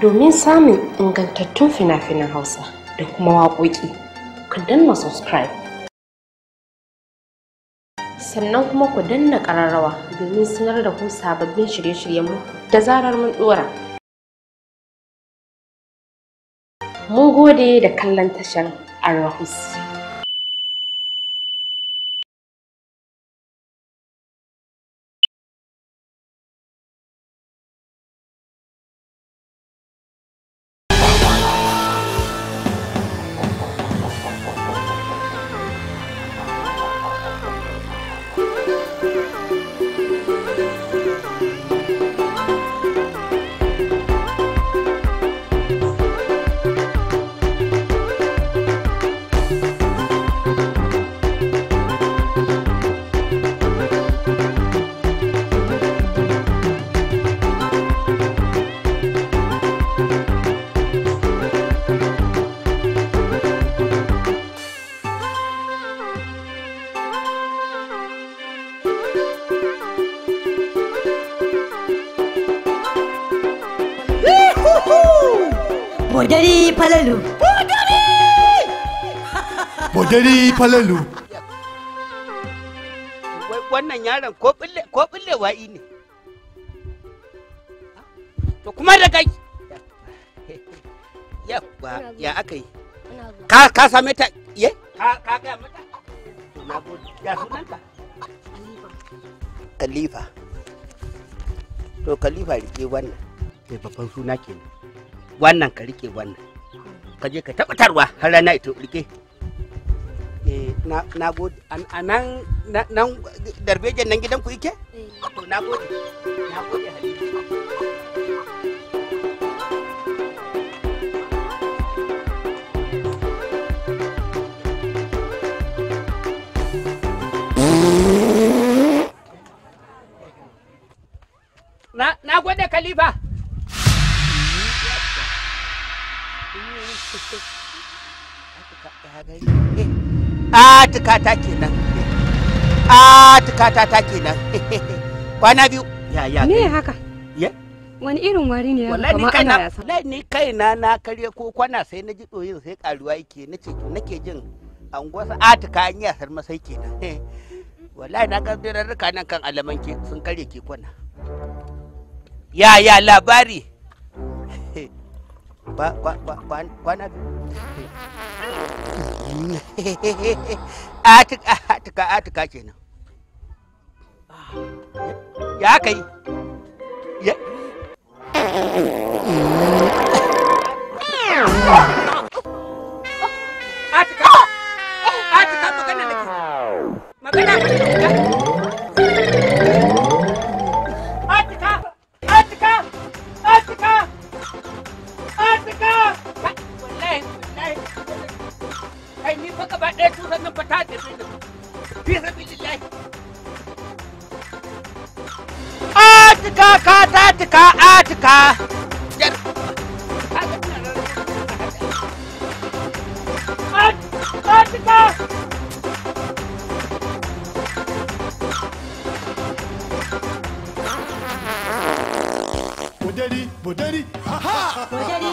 Domin samun ingantattun fina-finan Hausa da kuma waƙoƙi, ku danna subscribe. Sannan kuma ku danna ƙararrawa domin sanar da ku sababbin shirye-shiryenmu da zarar mun ɗora. Mun gode da kallon tashar AL-RAHUZ. Bodari Falalu. Bodari! Bodari Falalu. Wannan yaron ko bille wa'i ne. To kuma da kai. Ya aka yi. Ka same ta ye? Ka ga mata. Na gode. Ya sunanta? Khalifa. To Khalifa rike wannan. Sai babban suna kenan. Wannan ka rike wannan, ka je ka tabbatarwa har rana ita rike. Na gode. A nan darbejen nan gidan ku yake? To na gode Halilu. Na gode Khalifa. Tukata kenan. Tukata ta kenan. Kwana biyu. Ya. Me haka? Ya? Wani irin wari ne ya kamar ana yasa? Wallahi ni kaina na karye ko kwana sai na ji doyin sai karuwa yake nace to nake jin anguwarsa tuka an yasar masai kenan. Wallahi na ga dirarruka nan kan alaman ke sun kare ke kwana. Ya labari. Kwana Atika kenan. Ya kai. Ya. Atika magana nake. Magana wallahi. Kai ni fa gaba ɗaya tusan nan fa ta tafi da fi sabilillahi. Atika. Jar. Atika. Bodari, aha! Bodari,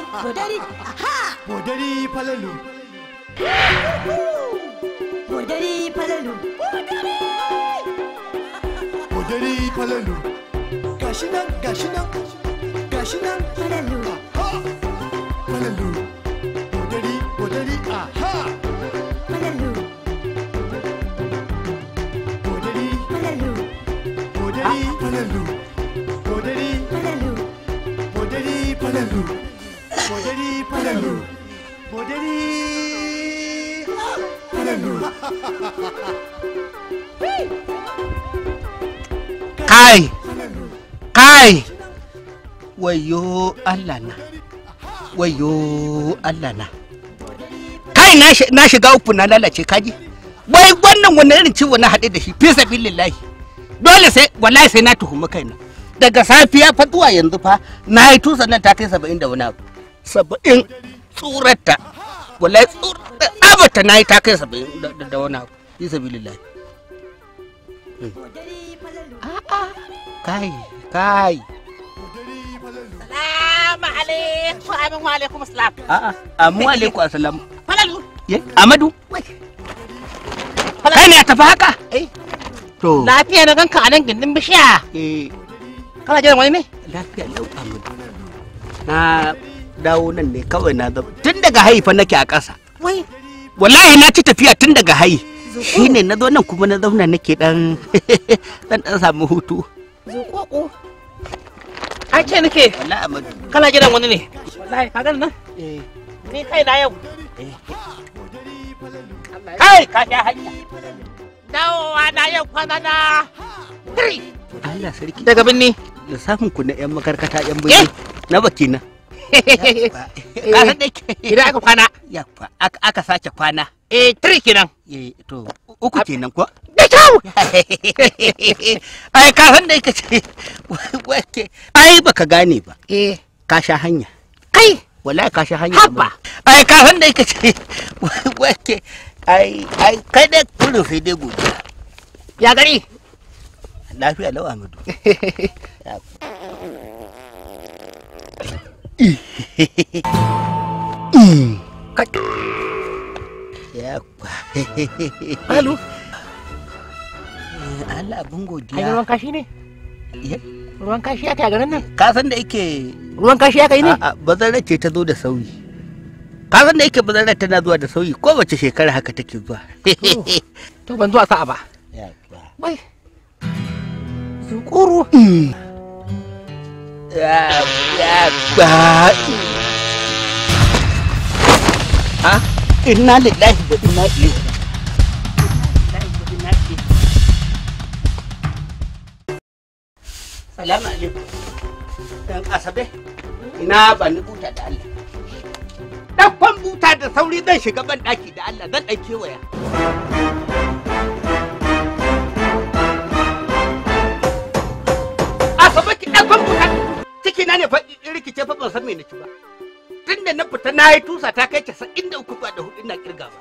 aha! Bodari Falalu. Bodari Falalu. Bodari Falalu. Gashi nan. Falalu. Aha! Falalu. Bodari, aha! Falalu. Bodari Falalu. Falalu. Kai. Wayo Allah na. Kai na shiga uku na lalace kaji. Wai wannan wani irin ciwo na haɗe da shi fi sabilillahi. Dole wallahi sai na tuhumi kaina. Daga safiya fa zuwa yanzu fa na yi tusa nan ta kai 70 da wani abu. 70 tsurarta. Wallahi tsurarta abata na yi ta kai 70 da wani abu. Fi sabilillahi. Kai. Salam Salamu alaikum. Amin wa alaikum assalam. A'a, amu alaikum assalam. Falalu. Amadu. Kai ne tafi haka? To. Lafiya na ganka a nan gindin bishiya. Kana jiran wani ne? Lafiya lau Amadu. Na dawo nan ne kawai na zama. Tun daga haifa nake a ƙasa. Wai. Wallahi na ci tafiya tun daga hayi. Shine na zo nan kuma na zauna nake dan samu hutu. Zuƙoƙo. Ai ce nake. Wallahi Amadu. Kana jiran wani ne? Wallahi ka gani nan? Ni kai na yau. Kai ka sha hanya. Dawowa na yau kwana na 3. Allah sarki. Daga binni. Lissafin ku na yan makarkata yan binni. Na baki na. Ka san dai idan aka kwana. Ya aka sace kwana. 3 kenan. To 3 kenan ko? Da kyau. Ai ka san dai kace wake. Ai baka gane ba. Ka sha hanya. Kai wallahi ka sha hanya. Habba. Ai ka san dai kace wake. Ai kai dai kullum sai dai gobe. Ya gari. Lafiya lau Amadu. Halo. Allah abin godiya. Ai ruwan kashi ne? Ruwan kashi aka yi garin nan? Ka san da yake ruwan kashi aka yi ne? A'a, bazarar ce ta zo da sauyi. Ka san da yake bazarar tana zuwa da sauyi kowace shekara haka take zuwa. To ban zuwa sa'a ba. Wai. Zukuru. Ha? Inna lillahi wa inna ilaihi. Salamu alaikum. Dan Asabe. Ina ba ni buta da Allah. Dakon buta da sauri zan shiga ban daki da Allah zan ɗauke waya. Asabe ki dakon buta. Ciki na ne fa rikice fa ban san me nake ba. Tunda na fita na yi tusa ta kai 93 ba da 4 ina kirga ba.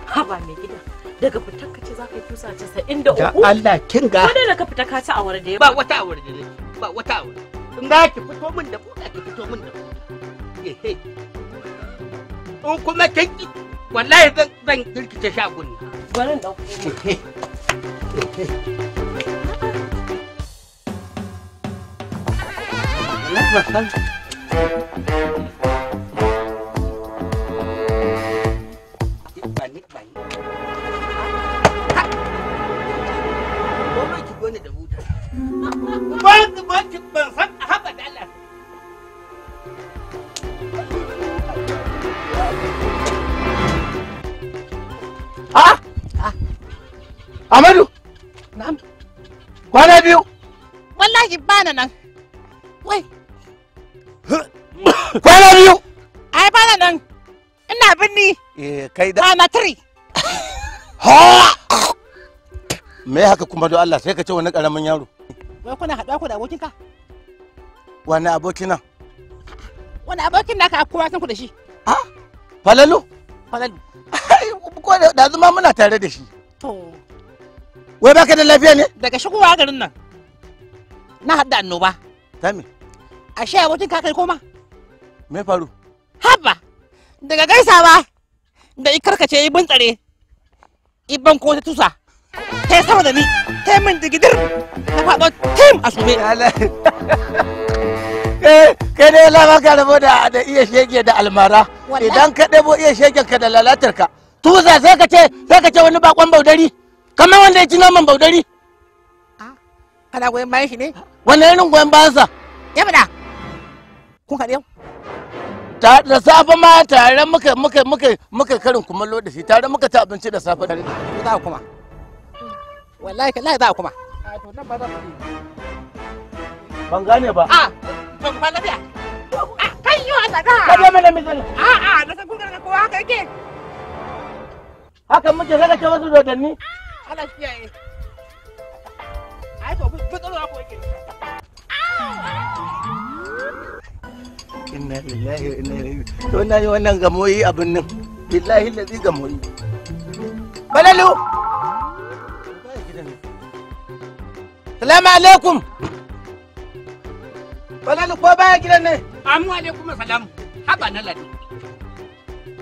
Haba mai gida. Daga fitar ka ce za ka yi tusa 93? Da Allah kin ga. Ko da ka fita ka ci awar da ba wata awar da ne. Ba wata awar. In za ki fito min da buɗa ki fito min da buɗa. In kuma kin ki wallahi zan kirkice shagun. Barin ɗauko. Amadu! Na'am. Kwana biyu! Wallahi bana nan. Wai. Kwana biyu! Ai bana nan. Ina binni. Kai da. Kwana 3. Ha! Me haka kuma don Allah sai ka ce wani karamin yaro. Wai kuna haɗuwa ku da abokinka? Wani abokina? Wani abokin naka a kowa san ku da shi? Ha? Falalu? Falalu. Ko da zuma muna tare da shi. To. Wai baka da lafiya ne? Daga shigowa garin nan. Na haɗa annoba. Tami. Ashe abokin ka kai koma? Me faru? Haba. Daga gaisawa da ikarkace yi buntsare. Iban ko ta tusa. Ta sama da ni. Ta min digidir. Ta faɗo tim a sume. Kai dai lama ka rabo da iya shege da almara. Idan ka ɗebo iya shegen ka da lalatar ka. Tusa sai ka ce wani bakon baudari. Kamar wanda ya ci naman baudari. Kana goyon bayan shi ne? Wannan irin goyon bayansa. Ya faɗa. Kun haɗe yau? Da safe ma tare muka karin kumallo da shi tare muka ci abinci da safe da za kuma. Wallahi kallahi za kuma. Ban gane ba. To ku fara lafiya. Kai yi wa tsaka. Ka je mana mijin. Da san kun ga kowa haka yake. Haka muke saka ce wasu dodanni. Allah shi yayi. Ai to tsoro ko yake. Inna lillahi wa inna ilaihi. To na yi wannan gamoyi abin nan. Billahi lazi gamoyi. Falalu. Salamu alaikum. Falalu ko baya gidan ne? Amma alaikum salam. Haba na ladi.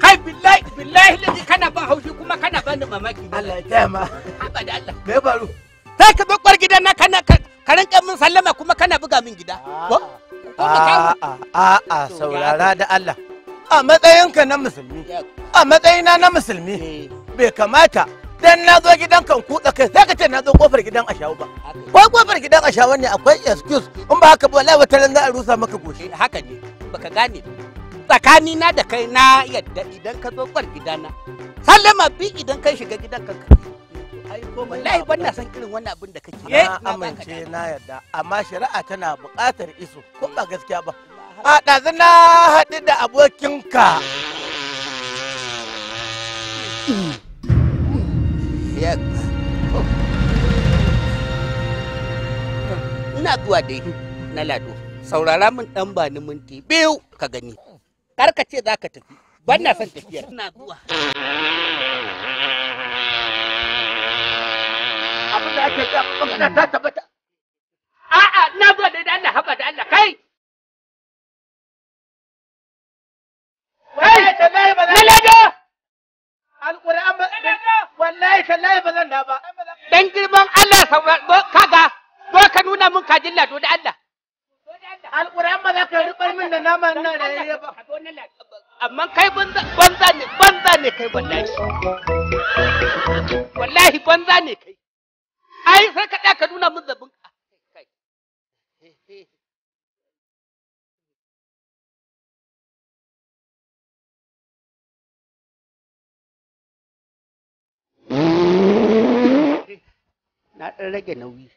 Kai billahi ladi kana ban haushi kuma kana bani mamaki. Allah ya taya ma. Haba da Allah. Me faru? Sai ka zo kwar gidan na kana ka rinka min sallama kuma kana buga min gida. Ko? A'a saurara da Allah. A matsayinka na musulmi. A matsayina na musulmi. Bai kamata dan na zo gidan kan kuɗa kai sai ka ce na zo kofar gidan ashawu ba. Ko kofar gidan ashawu ne akwai excuse in ba haka ba wallahi wata ran za a rusa maka goshi. Haka ne baka gane. Tsakani na da kai na yadda idan ka zo kwar gidana. Sallama bi idan kai shiga gidan kanka. Wallahi ban na san irin wannan abin da kake. Na amince na yarda amma shari'a tana buƙatar iso ko ba gaskiya ba. A ɗazu na haɗu da abokinka. Ina zuwa dai na lado. Saurara min ɗan ba ni minti biyu ka gani. Kar ka ce za ka tafi. Ban na son tafiyar. Ina zuwa. Abin da ake ga magana ta tabbata. A'a, na zo da Allah haba da Allah kai. Wallahi tallahi ba zan lado. Alƙur'an ba wallahi tallahi ba zan da ba. Dan girman Allah sauraro kaga zo ka nuna min kajin lado da Allah. Alƙur'an ba za ka rubar min da nama ina da yayye ba. Amma kai banza ne kai wallahi. Wallahi banza ne kai. Ai sai ka da ka nuna min zabin kai. Na ɗan rage nauyi.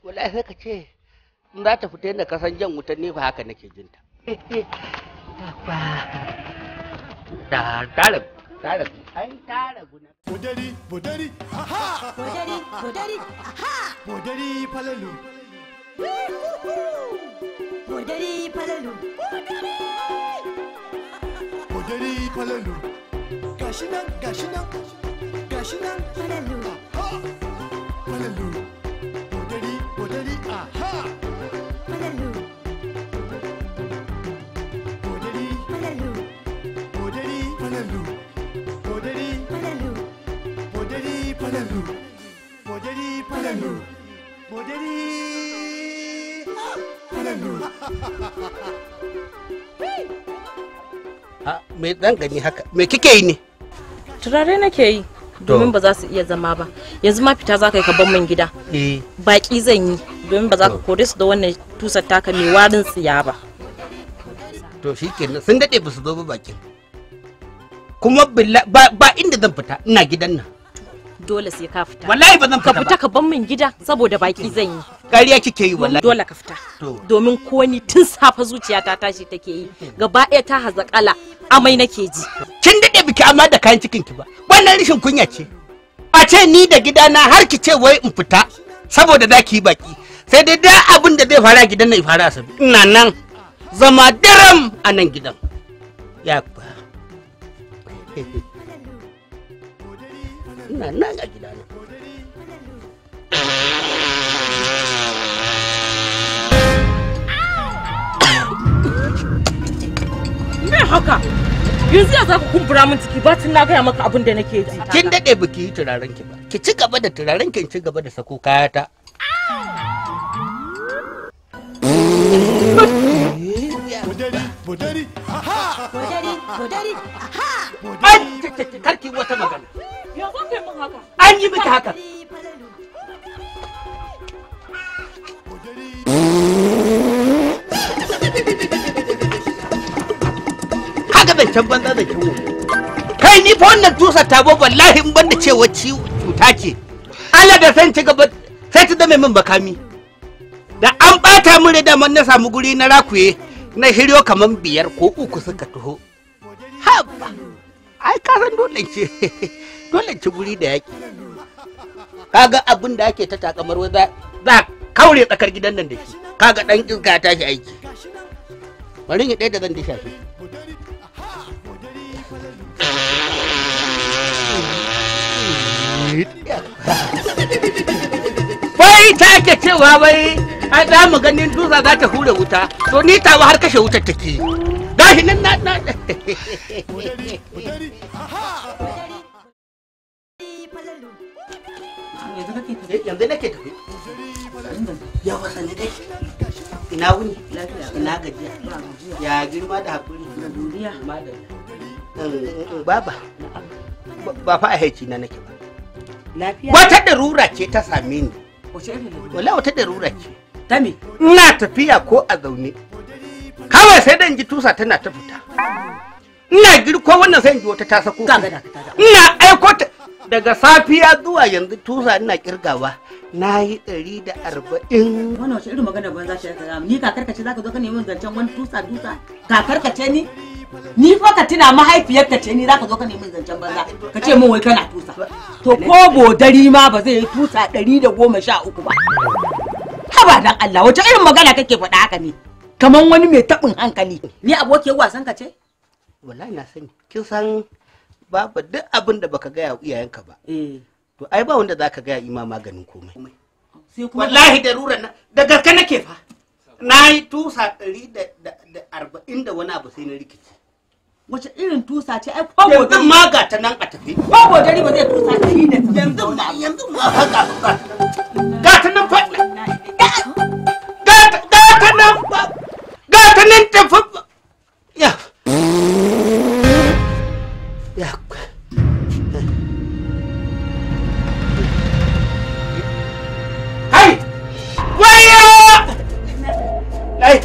Wallahi sai ka ce in za ta fita yadda kasan jan wutan ne ba haka nake jinta. Tara guna. Bodari, aha! Bodari, aha! Bodari Falalu. Bodari Falalu. Bodari Falalu. Gashi nan. Falalu. Aha! Falalu. Bodari, aha! Falalu. Bodari, Falalu. Falalu. Bodari, Falalu. Falalu. Falalu. Falalu. Me dan gani haka? Me kike yi ne? Turare nake yi domin ba za su iya zama ba. Yanzu ma fita za ka yi ka bar min gida. Baki zan yi domin ba za ka kore su da wannan tusar taka mai warin tsiya ba. To shikenan sun dade ba su zo ba bakin. Kuma ba inda zan fita ina gidan nan. Dole sai ka fita. Wallahi ba zan fita ba. Ka fita ka bar min gida saboda baki zan yi. Ƙarya kike yi wallahi. Dole ka fita. Domin ko ni tun safa zuciyata tashi take yi. Gaba ɗaya ta hazakala amai nake ji. Kin dade biki amma da kayan cikin ki ba. Wannan rishin kunya ce. A ce ni da gidana har ki ce wai in fita saboda za ki yi baki. Sai dai da abin da zai fara gidan nan ya fara asabi. Ina nan zama daram a nan gidan. Ya ba. Ina nan a gidana. Me haka? Yanzu ya za ku kumbura min ciki ba tun na gaya maka abin da nake ji. Kin dade biki yi turaren ki ba. Ki ci gaba da turaren ki, ci gaba da sako kayata. Bodari, aha! Bodari, aha! An karki wata magana. Ya zo kai mun haka. An yi miki haka. Haka zancen banza da kiwo. Kai ni fa wannan tusa tabo wallahi in banda cewa cuta ce. Allah da san ci gaba sai ta zame min bakami. Da an bata min da man na samu guri na rakuye na shiryo kaman 5 ko 3 suka taho. Haba. Ai ka san dole ce guri da yaki. Kaga abin da ake ta takamar wai za kaure tsakar gidan nan da shi kaga dan iska ta shi aiki bari ni ɗaya da zan disha shi bai ta ake cewa bai a za mu ganin dutsa za ta hura wuta to ni tawa har kashe wutar take gashi nan na yanzu nake tafi ya wasa ne dai ina wuni ina gajiya ya girma da hakuri da duniya baba ba fa a haici na nake ba lafiya wata darura ce ta same ni wallahi wata darura ce ta me ina tafiya ko a zaune kawai sai dan ji tusa tana ta fita ina girko wannan sai in ji wata ta sako ina aiko ta daga safiya zuwa yanzu tusa ina kirgawa na yi 140. Wannan wace irin magana ban za ta yi ni kakarka ce zaka zo ka nemi zancen wani tusa kakarka ce ni fa ka tuna mahaifiyarka ce ni zaka zo ka nemi zancen banza ka ce min wai kana tusa to ko bodari ma ba zai yi tusa 113 ba haba dan Allah wace irin magana kake faɗa haka ne kaman wani mai tabin hankali ni abokiyar wasan ka ce wallahi na sani kin san babu duk abin da baka gaya wa iyayenka ba to ai ba wanda zaka gaya ima maganin komai wallahi darurar na da gaske nake fa na yi tusa 140 da wani abu sai na rikici wace irin tusa ce ai ko yanzu ma ga ta nan a tafi ko bodari ba zai tusa 100 yanzu ma fa ga ta nan fa ga ta nan tafi ya ya hai waya lai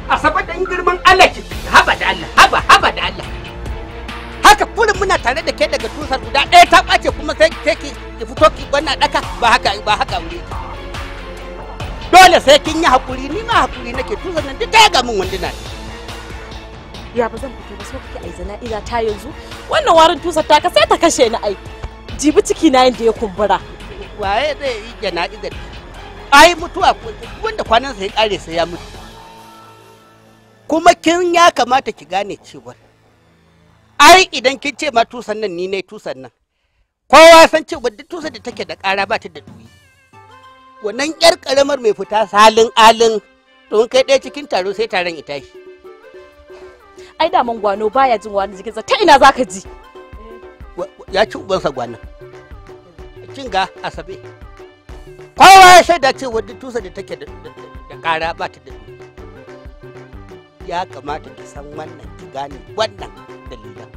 Asabe dan girman Allah ki haba da Allah haba da Allah haka kullum muna tare da ke daga tusar guda ɗaya ta ɓace kuma sai ki fito ki wannan daka ba haka wuri dole sai kin yi hakuri ni ma hakuri nake tusar nan duk ta ga min wanduna ya ba zan fito ba so kake ai zana'iza ta yanzu wannan warin tusar ta ka sai ta kashe ni ai jibi ciki na yanda ya kumbura waye zai yi jana'izar ai mutuwa wanda kwanan sai kare sai ya mutu kuma kin ya kamata ki gane cewa ai idan kin ce ma tusan nan ni ne tusan nan kowa san cewa duk tusan da take da ƙara ba ta da duyi wannan yar karamar mai fita salin alin to kai ɗaya cikin taro sai taron ita shi ai da man gwano baya jin wani jikinsa ta ina zaka ji ya ci ubansa gwanan kin ga Asabe kowa ya shaida cewa duk tusan da take da ƙara ba ta da duyi ya kamata ki san wannan ki gane wannan dalilan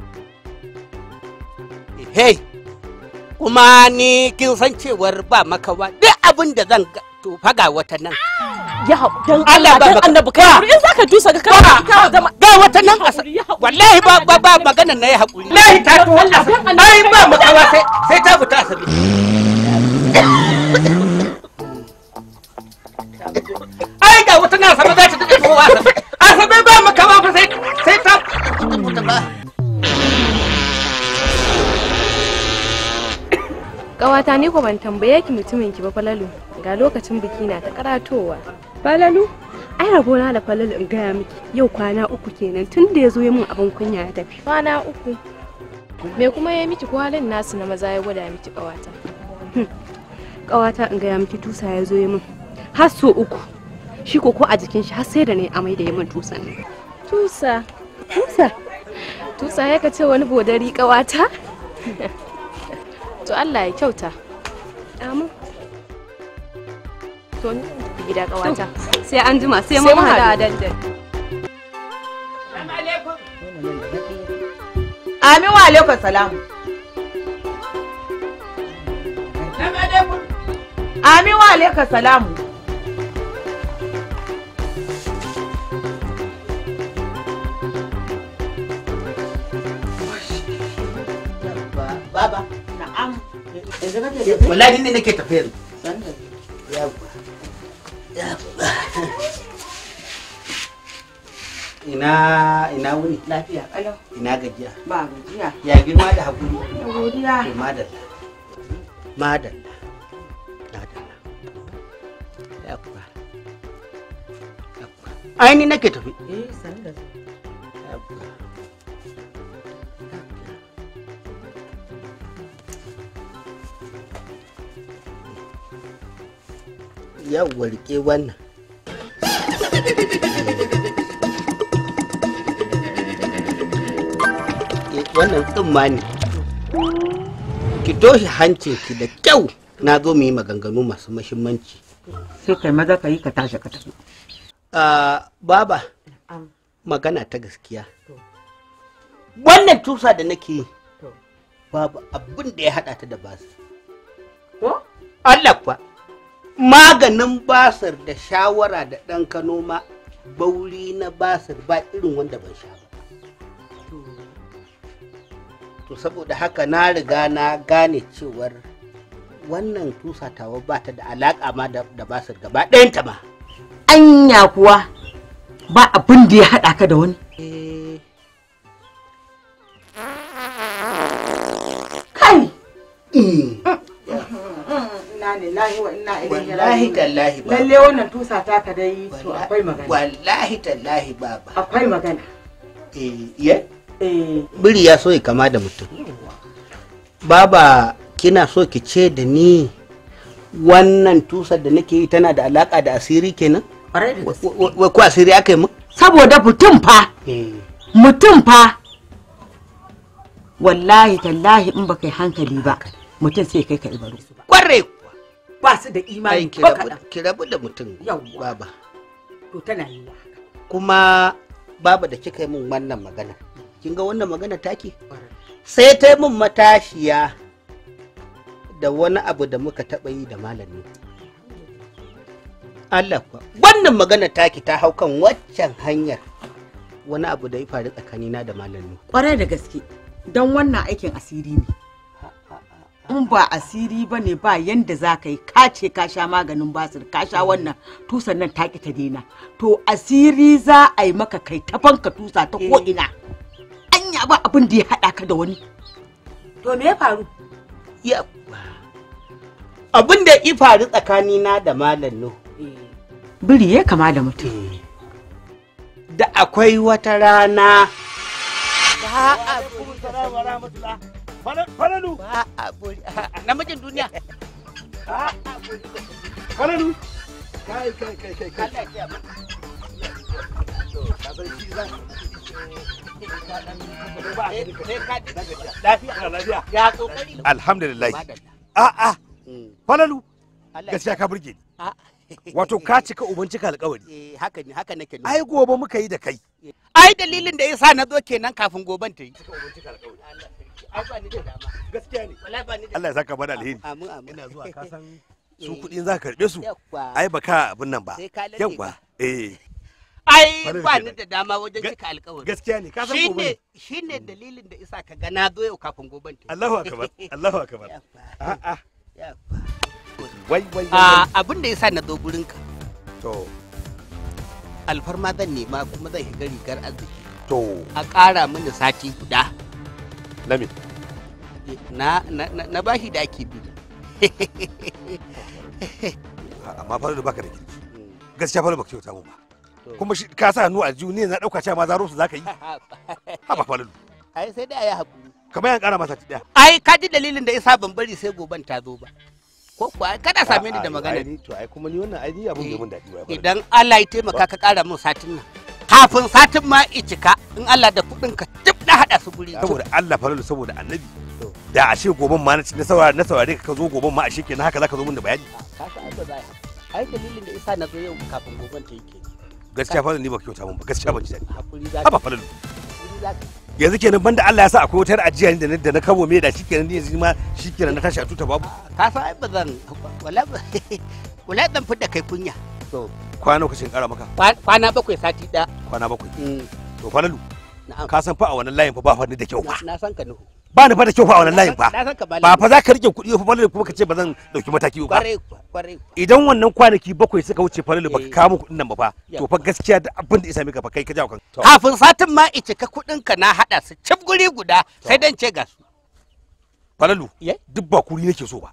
hey kuma ni kin san cewar ba makawa duk abin da zan to faga wata nan ya dan Allah dan annabi kai in zaka dusa ga ka ga wata nan wallahi ba maganar na yi hakuri wallahi ta to ai ba makawa sai ta fita Asabe ai ga wata nan Asabe za ta dade kowa Asabe ba makawa fa sai ta mutu ba Ƙawata ni ko ban tambaye ki mutumin ki ba Falalu ga lokacin biki na ta karatowa. Falalu ai rabona da Falalu in gaya miki yau kwana 3 kenan tun da yazo ya min abin kunya ya tafi. Kwana 3. Me kuma ya miki ko halin nasu na maza ya gwada miki ƙawata. Ƙawata in gaya miki tusa ya zo ya min har so 3. Shi ko a jikin shi har sai da ne amai da ya min tusan. Tusa. Tusa ya ka ce wani bodari ƙawata? To Allah ya kyauta. Amin. To ni tafi gida ƙawata. Sai an jima sai mun hada a dandali. Amin wa alaikum salamu. Amin wa alaikum salamu. Baba. Na'am. Wallahi ne nake tafiyar. Ina wuni? Lafiya kalau. Ina gajiya? Ba gajiya. Ya girma da hakuri? Godiya. Madalla. Madalla. Madalla. Yabba. Ai ni nake tafi. Sanda. Yabba. Yawwa rike wannan. Wannan tsumma ne. Ki toshe hancinki da kyau. Na zo mu yi maganganu masu mahimmanci. Sai kai maza ka yi ka tashi ka tafi. Baba, magana ta gaskiya. Wannan tusa da nake yi, babu abin da ya haɗa ta da basu. Allah kuwa. Maganin basir da shawara da ɗan Kano ma bauri na basir ba irin wanda ban sha ba. To saboda haka na riga na gane cewar wannan tusa tawa ba ta da alaƙa ma da basir gaba ɗayanta ma. Anya kuwa ba abin da ya haɗa ka da wani. Kai! Ina lillahi wa ina ilaihi raji'un. Wallahi tallahi baba. Lalle wannan tusa ta ka dai to akwai magana. Wallahi tallahi baba. Akwai magana. Biri ya so ya kama da mutum. Baba kina so ki ce da ni wannan tusar da nake yi tana da alaka da asiri kenan? Wai ko asiri aka yi mu? Saboda mutum fa. Mutum fa. Wallahi tallahi in baka yi hankali ba mutum sai kai ka ibaro. Kware ba su da imani ki rabu da mutum baba. To tana yi kuma baba da kika yi min wannan magana kin ga wannan magana taki sai ta yi min matashiya da wani abu da muka taɓa yi da malami. Allah kuwa wannan magana taki ta hau kan waccan hanyar wani abu da ya faru tsakanina da malami. Kwarai da gaske don wannan aikin asiri ne. In ba asiri ba ne ba yanda za ka yi kace ka sha maganin basir ka sha wannan tusan nan ta ki ta daina to asiri za a yi maka kai ta fanka tusa ta ko ina anya ba abin da ya haɗa ka da wani. To me ya faru? Abin da ya faru tsakanina da malam no biri ya kama da mutum. Da akwai wata rana Falalu! Namijin duniya. Falalu! Kai. Alhamdulillah. Falalu! Gaskiya ka burge ni. Wato ka cika uban cika alƙawari. Haka nake. Ai gobe muka yi da kai. Ai dalilin da yasa na zo kenan kafin goben ta yi. Gaskiya ne. Allah ya saka bada alheri. Ina zuwa ka san su kuɗin za ka karɓe su. Ai baka abin nan ba. Yawwa. Ai ba ni da dama wajen cika alƙawari. Gaskiya ne ka san gobe. Shine dalilin da isa ka ga na zo yau kafin goben ta yi. Allahu akbar. Allahu akbar. A'a. Wai. Abin da yasa na zo gurin ka. To. Alfarma zan nema kuma zan shiga rigar arziki. To. A ƙara mini sati guda. Lami. Na bashi da ake bi. Amma fa da baka da kirki. Gaskiya fa baka kyauta mun ba. Kuma shi ka sa hannu a jiyu ne na dauka cewa ma zaro su zaka yi. Haba fa lalu. Ai sai dai ayi hakuri. Kamar yan ƙara masa daya. Ai ka ji dalilin da yasa ban bari sai goban ta zo ba. Ko kuwa kada same ni da magana. To ai kuma ni wannan ai ni abun bai mun dadi ba. Idan Allah ya taimaka ka ƙara min satin nan. Kafin satin ma cika in Allah da kuɗin ka duk na haɗa su guri. Saboda Allah falalu saboda annabi. Da ashe goben ma na saurare ka zo goben ma ashe kenan haka zaka zo min da bayani. Ai dalilin da isa na zo yau kafin goben ta yake. Gaskiya falalu ni ba kyauta mun ba gaskiya ban ji daɗi. Hakuri za haba falalu. Hakuri za yanzu kenan banda Allah ya sa akwai wutar ajiya ne da na kabo me da shikenan ne yanzu ma shikenan na tashi a tuta babu. Ka san ai bazan wala dan fidda kai kunya. To kwana lokacin kara maka. Kwana 7 sati da. Kwana 7. To Falalu. Ka san fa a wannan layin fa ba fa ni da kyau fa. Na san ka Nuhu. Ba ni fa da kyau fa a wannan layin fa. Ba fa za ka rike kuɗi fa Falalu kuma ka ce ba zan dauki mataki ba. Kware. Idan wannan kwanaki 7 suka wuce Falalu baka kawo kuɗin nan ba fa to fa gaskiya da abin da isa mika fa kai ka jawo kan. Kafin satin ma ice ka kuɗin ka na hada su cif guri guda sai dan ce ga su. Falalu duk ba kuri nake so ba.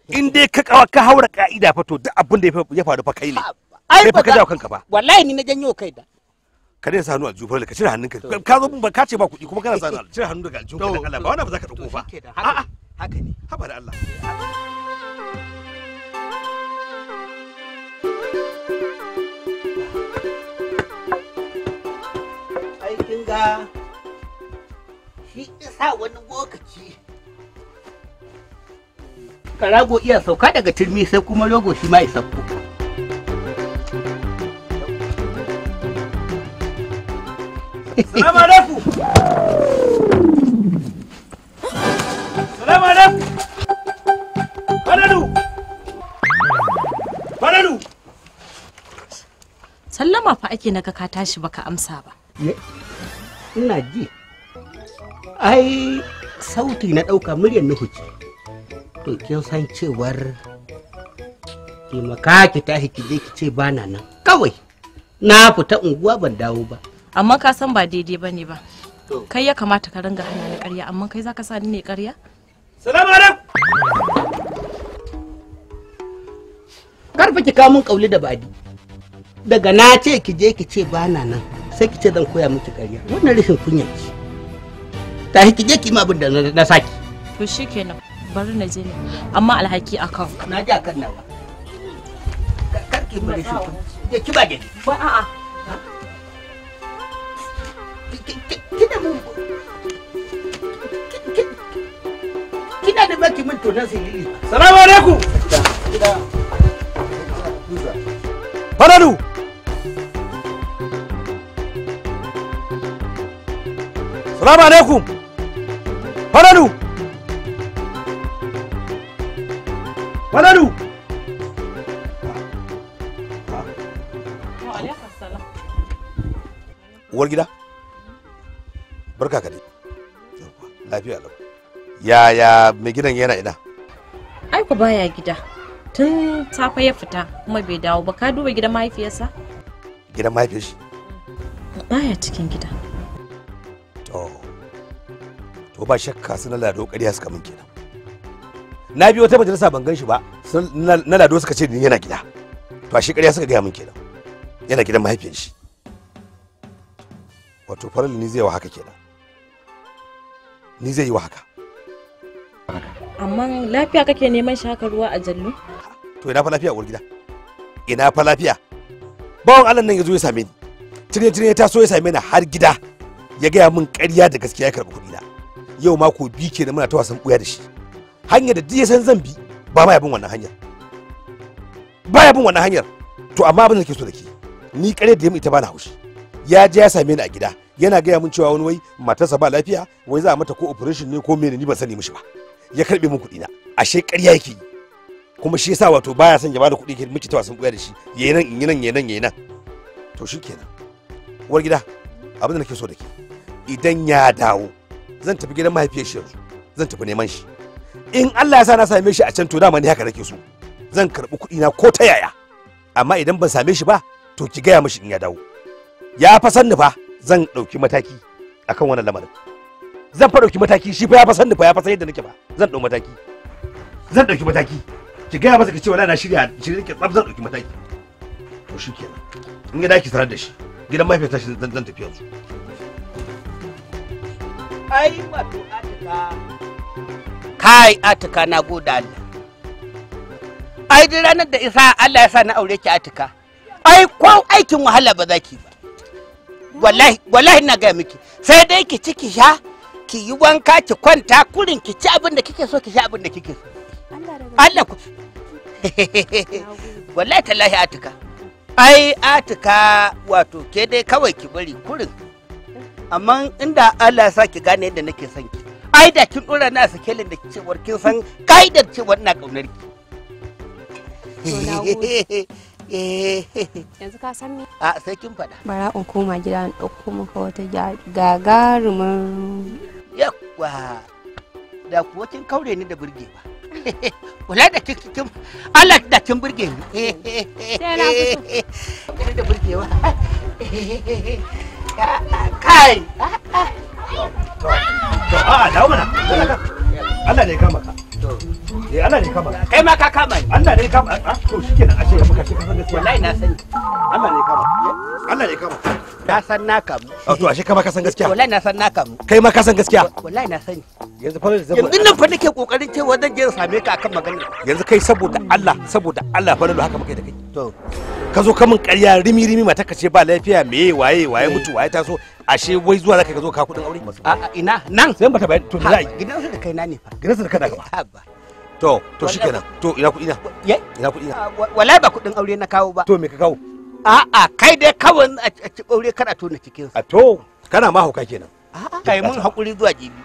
In dai ka haura ka'ida fa to duk abin da ya faru fa kai ne. Sai fa ka jawo kanka ba. Wallahi ni na janyo kai da. Ka dai sa hannu aljihu Falalu ka cire hannunka. Ka zo ba ka ce ba kuɗi kuma kana sa hannu cire hannu daga aljihu ka dan Allah ba wannan ba za ka dauko fa. A'a haka ne. Haba da Allah. Aikin ga shi isa wani lokaci karago iya sauka daga turmi sai kuma rogo shi ma ya sauko. Salamu alaikum. Salamu alaikum. Falalu. Sallama fa ake naga ka tashi baka amsa ba. Ina ji. Ai sauti na ɗauka muryar Nuhu ce. To kin san cewar taimaka ki tashi ki je ki ce bana nan. Kawai na fita unguwa ban dawo ba. Amma ka san ba daidai bane ba. Kai ya kamata ka ringa hana ni ƙarya amma kai zaka sa ni ne ƙarya? Salamu alaikum. Karfa ki kawo mun kauli da badi. Daga na ce ki je ki ce bana nan sai ki ce zan koya miki ƙarya. Wannan rashin kunya ce. Tashi ki je ki ma abin da na saki. To shikenan bari na je ne amma alhaki akan. Na ji akan nawa. Kar ki bari shi. Je ki ba dai. Ba a'a. Kina da baki min tonan sirri. Salamu alaikum. Falalu. Salamu alaikum. Falalu. Falalu. Wa alaikum salam. Uwar gida. Barka ka dai. Lafiya lau. Yaya mai gidan yana ina? Ai ku baya gida. Tun safe ya fita kuma bai dawo ba. Ka duba gidan mahaifiyarsa? Gidan mahaifiyar shi? Baya cikin gida. To ba shakka suna lado ƙarya suka min kenan. Na biyo ta majalisa ban gan shi ba. Na lado suka ce yana gida. To shi ƙarya suka gaya min kenan. Yana gidan mahaifiyar shi. Wato Falalu ni zai wa haka kenan. Ni zai yi wa haka. Amma lafiya kake neman shaka ruwa a jallu? To ina fa lafiya uwar gida? Ina fa lafiya? Bawan Allah nan ya zo ya same ni. Tire ya taso ya same ni har gida. Ya gaya min ƙarya da gaskiya ya karɓi kuɗi na. Yau mako biyu kenan muna ta wasan ɓuya da shi. Hanyar da duk ya san zan bi ba ma yabin wannan hanyar. Ba yabin wannan hanyar. To amma abin da nake so da ke. Ni ƙarya da ya ita bana haushi. Ya je ya same ni a gida. Yana gaya min cewa wani wai matarsa ba lafiya, wai za a mata ko operation ne ko mene ni ban sani mishi ba. Ya karbe min kuɗi na. Ashe ƙarya yake yi. Kuma shi yasa wato baya son ya bada kuɗi ke miki ta wasan ɓuya da shi. Yayi nan in yi nan yayi nan yayi nan. To shikenan. Uwar gida, abin da nake so da ke. Idan ya dawo, zan tafi gidan mahaifiyar shi yanzu. Zan tafi neman shi. In Allah ya sa na same shi a can to dama ni haka nake so. Zan karɓi kuɗi na ko ta yaya. Amma idan ban same shi ba, to ki gaya mishi in ya dawo. Ya fa san ni fa zan ɗauki mataki akan wannan lamarin. Zan fa ɗauki mataki shi fa ya fa san ni fa ya fa san yadda nake ba. Zan ɗau mataki. Zan ɗauki mataki. Ki gaya masa ki ce wala na shirya ki tsaf zan ɗauki mataki. To shikenan. In ya daki sanar da shi. Gidan mahaifiyarta shi zan tafi yanzu. Ai wato Atika. Kai Atika na gode Allah. Ai duk ranar da isa Allah ya sa na aure ki Atika. Ai ko aikin wahala ba za ki ba. Wallahi ina gaya miki. Sai dai ki ci ki sha, ki yi wanka ki kwanta kurin ki ci abin da kike so ki sha abin da kike so. Allah ku. Wallahi tallahi Atika. Ai Atika wato ke dai kawai ki bari kurin. amma inda Allah ya sa ki gane yadda nake son ki ai da kin dora na sakelin da cewar kin san kaidar cewar ina kaunar ki. Yanzu ka san me? A sai kin faɗa. Bara in koma gida in ɗauko maka wata gagarumin. Yawa da kuwa kin kaure ni da burgewa. Kula da kin Allah da kin burge ni. Sai na fito. Da burgewa. Kai. To dawo mana. Allah ne kama ka. Allah ne kama. Kai ma ka kama ni. Allah ne kama. To shikenan ashe ka muka shi ka san gaskiya. Wallahi na sani. Allah ne kama. Allah ne kama. Na san na kamu. To ashe ka ma ka san gaskiya. Wallahi na san na kamu. Kai ma ka san gaskiya. Wallahi na sani. Yanzu fa yanzu nan fa nake kokarin cewa zan je same ka akan magana. Yanzu kai saboda Allah fa haka muka yi da kai. To ka zo ka min ƙarya rimi mata ka ce ba lafiya meye waye mutu waye taso ashe wai zuwa zaka ka zo ka kudin aure. A ina nan sai bata bayani to da zai gidansu da kai na ne fa. gidansu da kada ka ba. To shikenan. To ina kudi na. Ina kudi na. Wallahi ba kudin aure na kawo ba. To me ka kawo? A'a kai dai kawai a ci aure kana tona cikin sa. To kana ma hauka kenan. A'a kai mun hakuri zuwa jibi.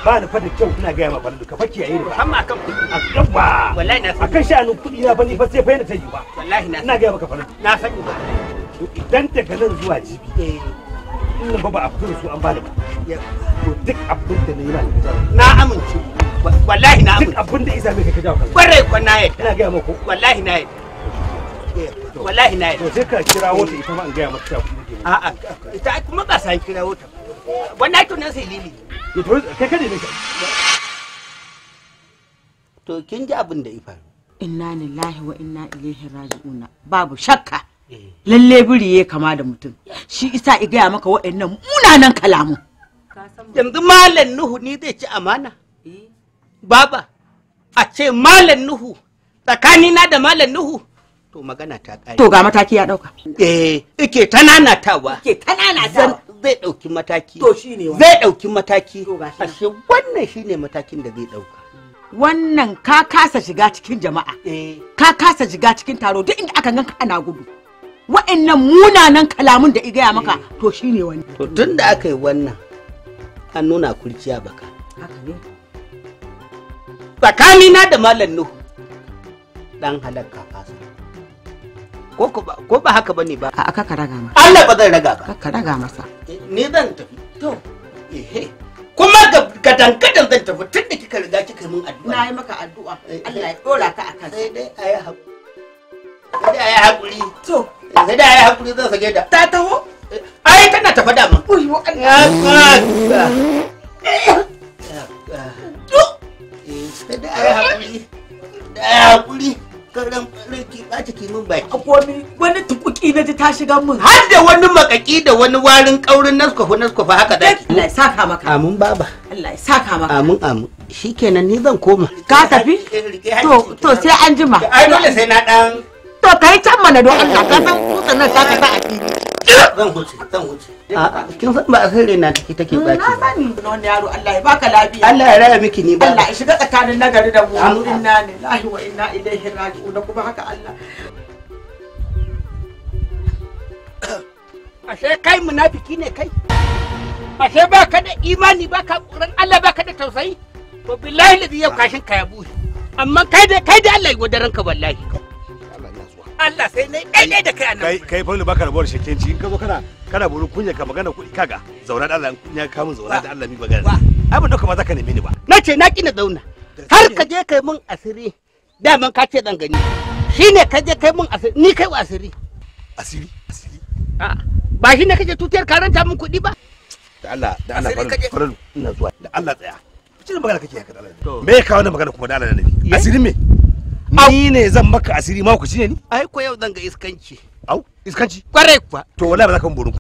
Ba ni fa da kyau ina ga ma Falalu ka fake yayi ba. Amma akan kudi. Yabba. Wallahi na san. Akan sha'anin kudi na bani fa sai fa yana tayi ba. Wallahi na. Ina ga maka Falalu. Na sani ba. To idan daga nan zuwa jibi. In ba a fito da su an bani ba. To duk abin da na yi ma ka jawo. Na amince. Wallahi na amince. Duk abin da isa mai ka jawo kanka. Bare ko na yadda. Ina ga maka. Wallahi na yadda. Wallahi na yadda. To sai ka kira wata ita ma in ga mata cewa kudi. A'a ita kuma ba san kira wata. Wannan tunan sai lili. To kai kade ne. To kin ji abin da ya faru. Inna lillahi wa inna ilaihi raji'una. Babu shakka. Lalle biri ya kama da mutum. Shi isa i gaya maka waɗannan munanan kalamu. Yanzu Malam Nuhu ni zai ci amana. Baba, a ce Malam Nuhu tsakanina da Malam Nuhu. To magana ta ƙare. To ga mataki ya ɗauka. Ike ta nanatawa. Ke tanana Zai ɗauki mataki. To shine wannan. Zai ɗauki mataki. To gashi. Ashe wannan shine matakin da zai ɗauka. Wannan ka kasa shiga cikin jama'a. Ka kasa shiga cikin taro duk inda aka ganka ana gudu. Wa'annan munanan kalamun da i gaya maka to shine wani. To tun da aka yi wannan an nuna kurciya baka. Haka ne. Tsakanina da Malam Nuhu dan halakka fasa. Ko ba haka bane ba. A aka raga masa. Allah ba zan raga ba. Ka raga masa. Ni zan tafi. To kuma ga dangadan zan tafi tun da kika riga kika min addu'a. Na yi maka addu'a. Allah ya dora ka akan. Sai dai ayi hakuri. Sai dai ayi hakuri. To sai dai ayi hakuri zan sake da. ta taho? Ai tana tafa da mun. Uy wa Allah. Sai dai ayi hakuri. Da hakuri. Karan riki ba ta kimin baki. Akwai wani tukuki na ji ta shiga mun. Har da wani makaki da wani warin kaurin naskofa haka zaki. Allah ya saka maka. Amin baba. Allah ya saka maka. Amin. Shikenan ni zan koma. Ka tafi? To sai an jima. Ai dole sai na dan. To kai can mana don Allah ka san kutsan nan ta a fili. Zan huce. A'a kin san ba asiri na take baci. Na sani wannan yaro Allah ya baka lafiya. Allah ya raya miki ni ba. Allah ya shiga tsakanin nagari da mu. Inna lillahi wa inna ilaihi raji'un kuma haka Allah. Ashe kai munafiki ne kai? Ashe ba ka da imani ba ka ƙuran Allah ba ka da tausayi? To billahi ladi yau kashin ka ya bushe. Amma kai da Allah ya godaran ka wallahi. Allah sai ne daidai da kai annabi. Kai fa baka rabuwar shekenci in ka zo kana burin kunya ka magana kuɗi kaga zauna da Allah in ya ka mun zauna da Allah mi magana. Ai ba doka ba za ka neme ni ba. Nace na kina zauna. Har ka je kai mun asiri. Daman ka ce zan gani. Shine ka je kai mun asiri ni kai wa asiri. Asiri. A'a ba shine kaje tutiyar karanta mun kuɗi ba. Da Allah Falalu ina zuwa da Allah tsaya. Cikin magana kake haka da Allah. Me ya kawo wannan magana kuma da Allah nabi? Asiri me? Ni ne zan maka asiri ma ku ci ne ni? Ai ko yau zan ga iskanci. Au, iskanci? Kwarai kuwa. To wallahi ba za ka mun burin